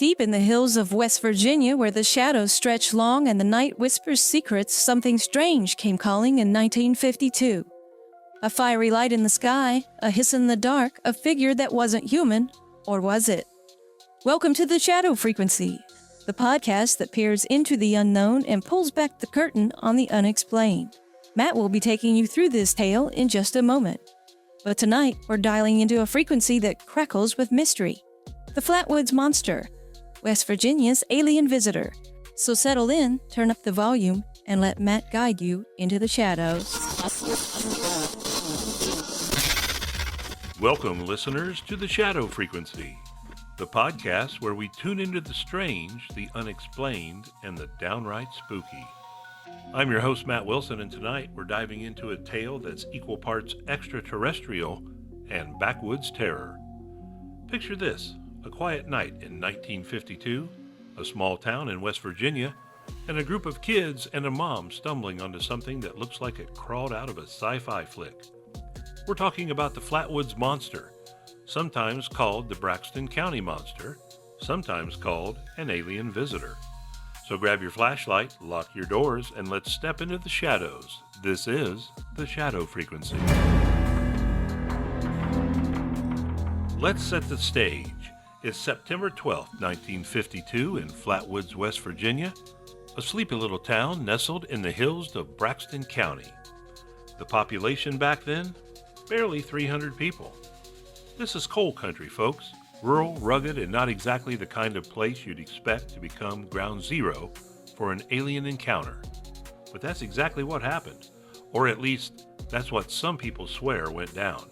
Deep in the hills of West Virginia, where the shadows stretch long and the night whispers secrets, something strange came calling in 1952. A fiery light in the sky, a hiss in the dark, a figure that wasn't human, or was it? Welcome to the Shadow Frequency, the podcast that peers into the unknown and pulls back the curtain on the unexplained. Matt will be taking you through this tale in just a moment. But tonight, we're dialing into a frequency that crackles with mystery. The Flatwoods Monster, West Virginia's alien visitor. So settle in, turn up the volume, and let Matt guide you into the shadows. Welcome, listeners, to the Shadow Frequency, the podcast where we tune into the strange, the unexplained, and the downright spooky. I'm your host, Matt Wilson, and tonight we're diving into a tale that's equal parts extraterrestrial and backwoods terror. Picture this. A quiet night in 1952, a small town in West Virginia, and a group of kids and a mom stumbling onto something that looks like it crawled out of a sci-fi flick. We're talking about the Flatwoods Monster, sometimes called the Braxton County Monster, sometimes called an alien visitor. So grab your flashlight, lock your doors, and let's step into the shadows. This is the Shadow Frequency. Let's set the stage. It's September 12, 1952 in Flatwoods, West Virginia, a sleepy little town nestled in the hills of Braxton County. The population back then? Barely 300 people. This is coal country, folks. Rural, rugged, and not exactly the kind of place you'd expect to become ground zero for an alien encounter. But that's exactly what happened. Or at least, that's what some people swear went down.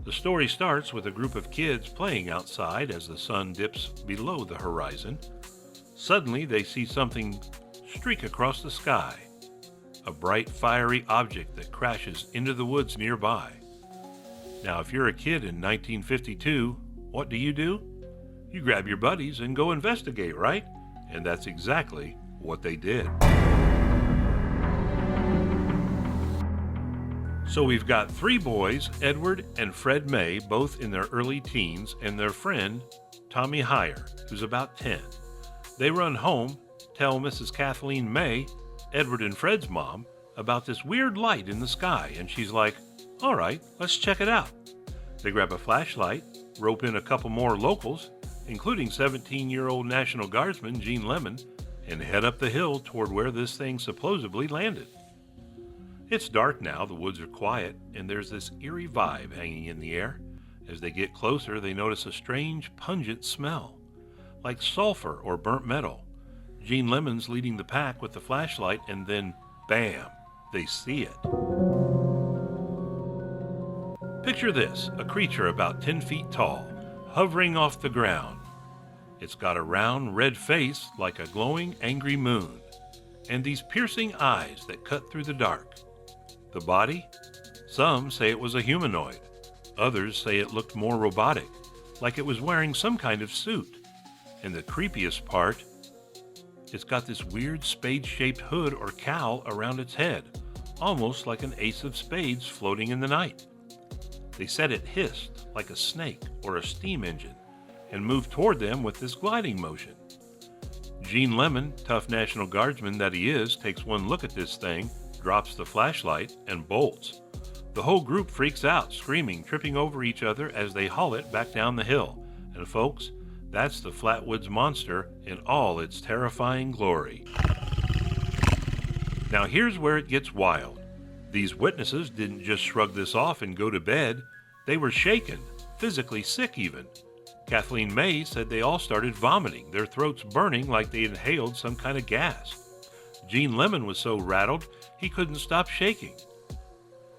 The story starts with a group of kids playing outside as the sun dips below the horizon. Suddenly, they see something streak across the sky. A bright, fiery object that crashes into the woods nearby. Now, if you're a kid in 1952, what do? You grab your buddies and go investigate, right? And that's exactly what they did. So we've got three boys, Edward and Fred May, both in their early teens, and their friend, Tommy Heyer, who's about 10. They run home, tell Mrs. Kathleen May, Edward and Fred's mom, about this weird light in the sky, and she's like, all right, let's check it out. They grab a flashlight, rope in a couple more locals, including 17-year-old National Guardsman Gene Lemon, and head up the hill toward where this thing supposedly landed. It's dark now, the woods are quiet, and there's this eerie vibe hanging in the air. As they get closer, they notice a strange, pungent smell, like sulfur or burnt metal. Gene Lemon's leading the pack with the flashlight, and then, bam, they see it. Picture this, a creature about 10 feet tall, hovering off the ground. It's got a round, red face like a glowing, angry moon, and these piercing eyes that cut through the dark. The body? Some say it was a humanoid. Others say it looked more robotic, like it was wearing some kind of suit. And the creepiest part, it's got this weird spade-shaped hood or cowl around its head, almost like an ace of spades floating in the night. They said it hissed like a snake or a steam engine and moved toward them with this gliding motion. Gene Lemon, tough National Guardsman that he is, takes one look at this thing, drops the flashlight, and bolts. The whole group freaks out, screaming, tripping over each other as they haul it back down the hill. And folks, that's the Flatwoods Monster in all its terrifying glory. Now here's where it gets wild. These witnesses didn't just shrug this off and go to bed. They were shaken, physically sick even. Kathleen May said they all started vomiting, their throats burning like they inhaled some kind of gas. Gene Lemon was so rattled, he couldn't stop shaking.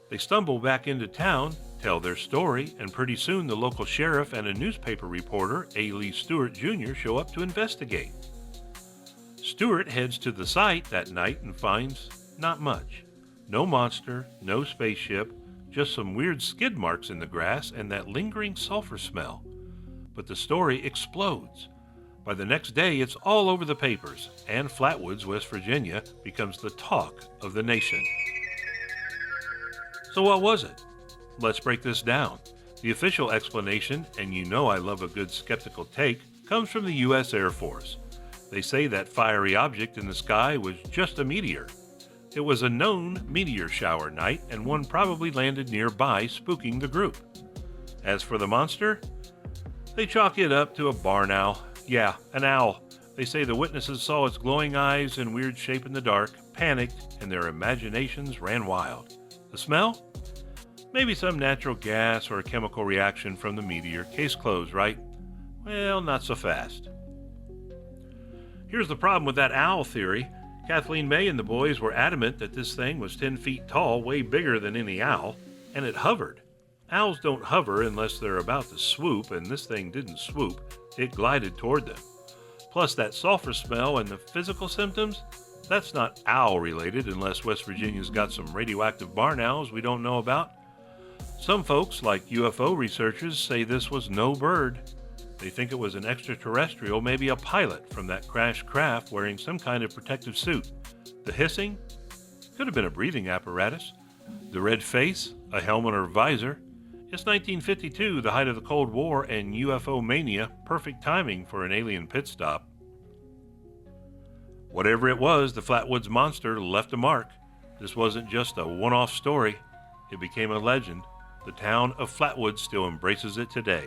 They stumble back into town, tell their story, and pretty soon the local sheriff and a newspaper reporter, A. Lee Stewart Jr., show up to investigate. Stewart heads to the site that night and finds not much. No monster, no spaceship, just some weird skid marks in the grass and that lingering sulfur smell. But the story explodes. By the next day, it's all over the papers, and Flatwoods, West Virginia, becomes the talk of the nation. So what was it? Let's break this down. The official explanation, and you know I love a good skeptical take, comes from the U.S. Air Force. They say that fiery object in the sky was just a meteor. It was a known meteor shower night, and one probably landed nearby, spooking the group. As for the monster, they chalk it up to a barn owl. Yeah, an owl. They say the witnesses saw its glowing eyes and weird shape in the dark, panicked, and their imaginations ran wild. The smell? Maybe some natural gas or a chemical reaction from the meteor. Case closed, right? Well, not so fast. Here's the problem with that owl theory. Kathleen May and the boys were adamant that this thing was 10 feet tall, way bigger than any owl, and it hovered. Owls don't hover unless they're about to swoop, and this thing didn't swoop. It glided toward them. Plus, that sulfur smell and the physical symptoms, that's not owl-related unless West Virginia's got some radioactive barn owls we don't know about. Some folks, like UFO researchers, say this was no bird. They think it was an extraterrestrial, maybe a pilot from that crashed craft wearing some kind of protective suit. The hissing? Could have been a breathing apparatus. The red face? A helmet or visor? It's 1952, the height of the Cold War and UFO mania, perfect timing for an alien pit stop. Whatever it was, the Flatwoods Monster left a mark. This wasn't just a one-off story. It became a legend. The town of Flatwoods still embraces it today.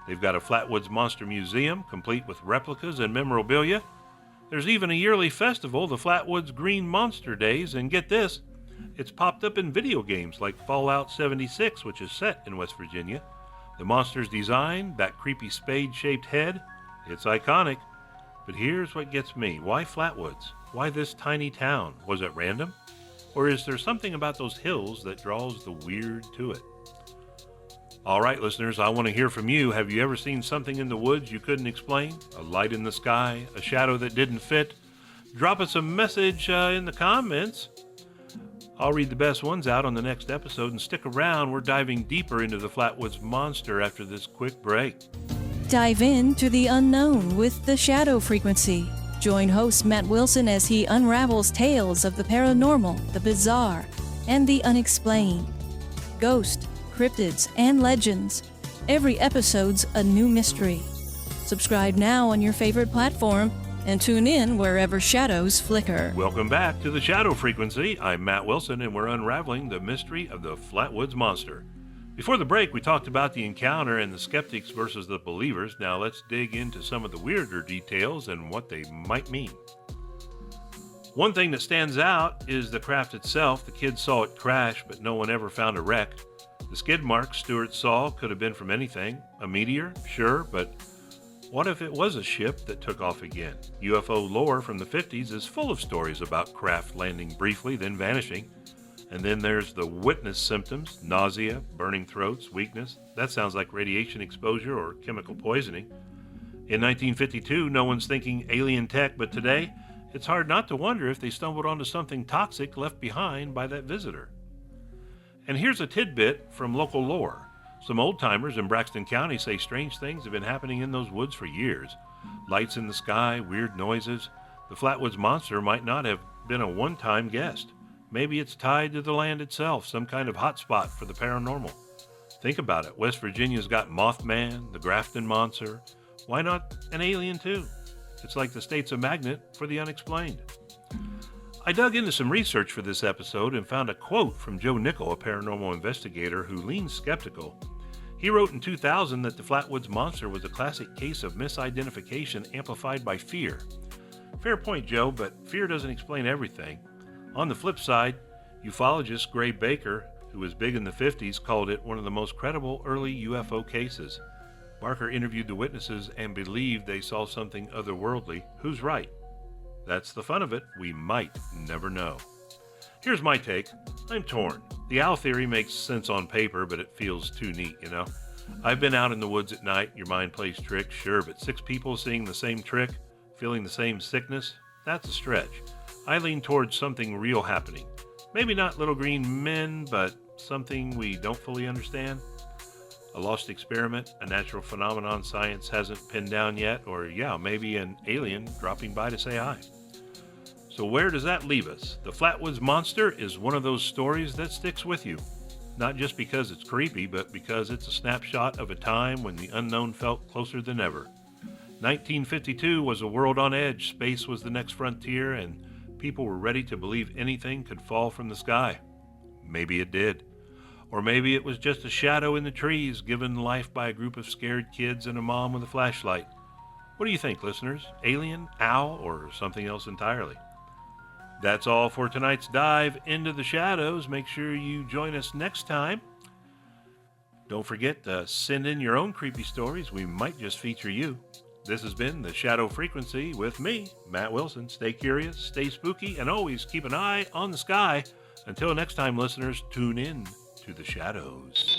They've got a Flatwoods Monster Museum, complete with replicas and memorabilia. There's even a yearly festival, the Flatwoods Green Monster Days, and get this, it's popped up in video games like Fallout 76, which is set in West Virginia. The monster's design, that creepy spade-shaped head, it's iconic. But here's what gets me. Why Flatwoods? Why this tiny town? Was it random? Or is there something about those hills that draws the weird to it? All right, listeners, I want to hear from you. Have you ever seen something in the woods you couldn't explain? A light in the sky? A shadow that didn't fit? Drop us a message in the comments. I'll read the best ones out on the next episode, and stick around. We're diving deeper into the Flatwoods Monster after this quick break. Dive into the unknown with the Shadow Frequency. Join host Matt Wilson as he unravels tales of the paranormal, the bizarre, and the unexplained. Ghost, cryptids, and legends. Every episode's a new mystery. Subscribe now on your favorite platform and tune in wherever shadows flicker. Welcome back to the Shadow Frequency. I'm Matt Wilson, and we're unraveling the mystery of the Flatwoods Monster. Before the break, we talked about the encounter and the skeptics versus the believers. Now let's dig into some of the weirder details and what they might mean. One thing that stands out is the craft itself. The kids saw it crash, but no one ever found a wreck. The skid marks Stewart saw could have been from anything. A meteor? Sure, but what if it was a ship that took off again? UFO lore from the 50s is full of stories about craft landing briefly, then vanishing. And then there's the witness symptoms, nausea, burning throats, weakness. That sounds like radiation exposure or chemical poisoning. In 1952, no one's thinking alien tech, but today, it's hard not to wonder if they stumbled onto something toxic left behind by that visitor. And here's a tidbit from local lore. Some old-timers in Braxton County say strange things have been happening in those woods for years. Lights in the sky, weird noises. The Flatwoods Monster might not have been a one-time guest. Maybe it's tied to the land itself, some kind of hotspot for the paranormal. Think about it. West Virginia's got Mothman, the Braxton Monster. Why not an alien too? It's like the state's a magnet for the unexplained. I dug into some research for this episode and found a quote from Joe Nickel, a paranormal investigator who leans skeptical. He wrote in 2000 that the Flatwoods Monster was a classic case of misidentification amplified by fear. Fair point, Joe, but fear doesn't explain everything. On the flip side, ufologist Gray Baker, who was big in the 50s, called it one of the most credible early UFO cases. Barker interviewed the witnesses and believed they saw something otherworldly. Who's right? That's the fun of it. We might never know. Here's my take. I'm torn. The owl theory makes sense on paper, but it feels too neat, you know? I've been out in the woods at night. Your mind plays tricks, sure, but 6 people seeing the same trick, feeling the same sickness, that's a stretch. I lean towards something real happening. Maybe not little green men, but something we don't fully understand. A lost experiment, a natural phenomenon science hasn't pinned down yet, or maybe an alien dropping by to say hi. So where does that leave us? The Flatwoods Monster is one of those stories that sticks with you. Not just because it's creepy, but because it's a snapshot of a time when the unknown felt closer than ever. 1952 was a world on edge. Space was the next frontier, and people were ready to believe anything could fall from the sky. Maybe it did. Or maybe it was just a shadow in the trees given life by a group of scared kids and a mom with a flashlight. What do you think, listeners? Alien, owl, or something else entirely? That's all for tonight's dive into the shadows. Make sure you join us next time. Don't forget to send in your own creepy stories. We might just feature you. This has been the Shadow Frequency with me, Matt Wilson. Stay curious, stay spooky, and always keep an eye on the sky. Until next time, listeners, tune in to the shadows.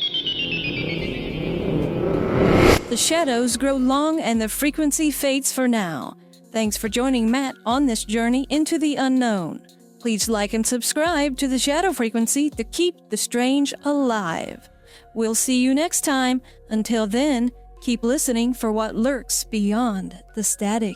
The shadows grow long and the frequency fades for now. Thanks for joining Matt on this journey into the unknown. Please like and subscribe to the Shadow Frequency to keep the strange alive. We'll see you next time. Until then, keep listening for what lurks beyond the static.